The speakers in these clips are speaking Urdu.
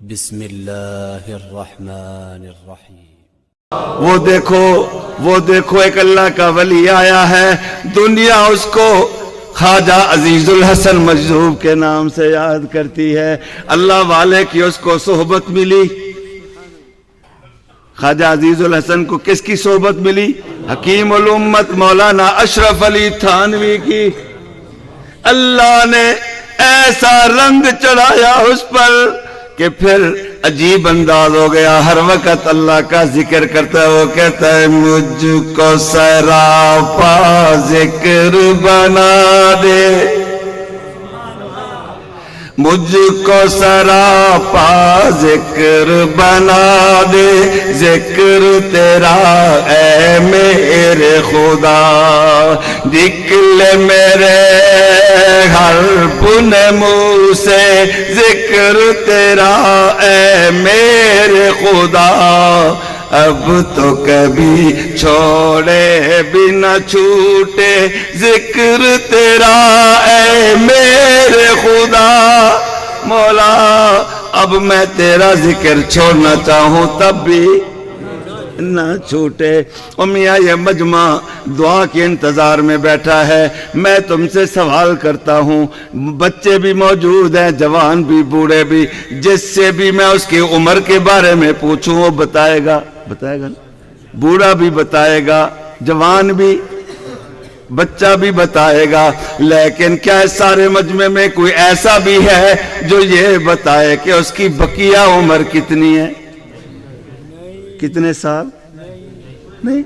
بسم اللہ الرحمن الرحیم۔ وہ دیکھو ایک اللہ کا ولی آیا ہے، دنیا اس کو خواجہ عزیز الحسن مجذوب کے نام سے یاد کرتی ہے۔ اللہ والے کی اس کو صحبت ملی۔ خواجہ عزیز الحسن کو کس کی صحبت ملی؟ حکیم الامت مولانا اشرف علی تھانوی کی۔ اللہ نے ایسا رنگ چڑھایا اس پر کہ پھر عجیب انداز ہو گیا، ہر وقت اللہ کا ذکر کرتا ہے۔ وہ کہتا ہے مجھ کو سراپا ذکر بنا دے، مجھ کو سراپا ذکر بنا دے، ذکر تیرا اے میرے خدا، نکلے میرے ہر بن منہ سے ذکر تیرا اے میرے خدا، اب تو کبھی چھوڑے بھی نہ چھوٹے ذکر تیرا اے میرے خدا۔ مولا اب میں تیرا ذکر چھوڑنا چاہوں تب بھی نہ چھوٹے۔ میاں یہ مجمع دعا کے انتظار میں بیٹھا ہے، میں تم سے سوال کرتا ہوں، بچے بھی موجود ہیں، جوان بھی، بوڑھے بھی، جس سے بھی میں اس کی عمر کے بارے میں پوچھوں وہ بتائے گا نا؟ بوڑھا بھی بتائے گا، جوان بھی، بچہ بھی بتائے گا، لیکن کیا اس سارے مجمع میں کوئی ایسا بھی ہے جو یہ بتائے کہ اس کی بقیہ عمر کتنی ہے؟ کتنے سال؟ نہیں۔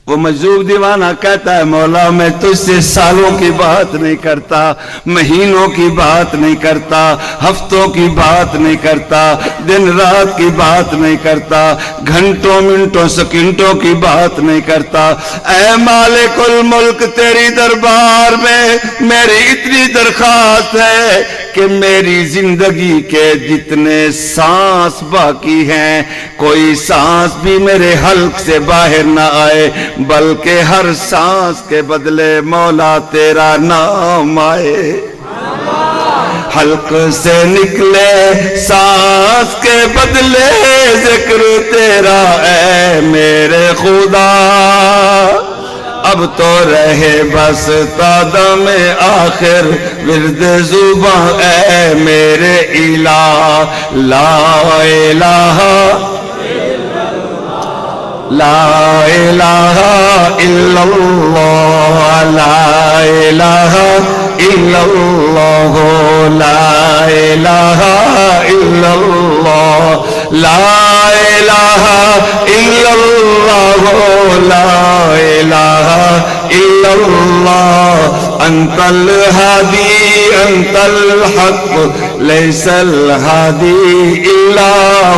وہ مجذوب دیوانہ کہتا ہے مولا میں تجھ سے سالوں کی بات نہیں کرتا، مہینوں کی بات نہیں کرتا، ہفتوں کی بات نہیں کرتا، دن رات کی بات نہیں کرتا، گھنٹوں منٹوں سیکنڈوں کی بات نہیں کرتا۔ اے مالک الملک تیری دربار میں میری اتنی درخواست ہے کہ میری زندگی کے جتنے سانس باقی ہیں کوئی سانس بھی میرے حلق سے باہر نہ آئے، بلکہ ہر سانس کے بدلے مولا تیرا نام آئے۔ حلق سے نکلے سانس کے بدلے ذکر تیرا اے میرے خدا، اب تو رہے بس تا دم آخر ورد زباں اے میرے الہ، لا الہ لا الہ الا اللہ، لا الہ الا اللہ، لا الہ الا اللہ، لا الہ الا اللہ، لا الہ الا اللہ، انت الہادی انت الحق لیس الہادی الا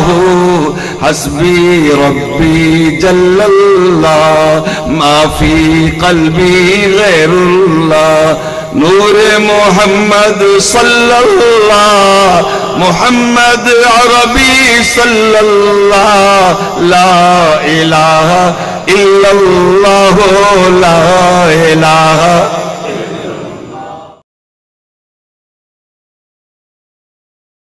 ہو، حسبی ربی جل اللہ ما فی قلبی غیر اللہ، نور محمد صلی اللہ، محمد عربی صلی اللہ، لا الہ الا اللہ، لا الہ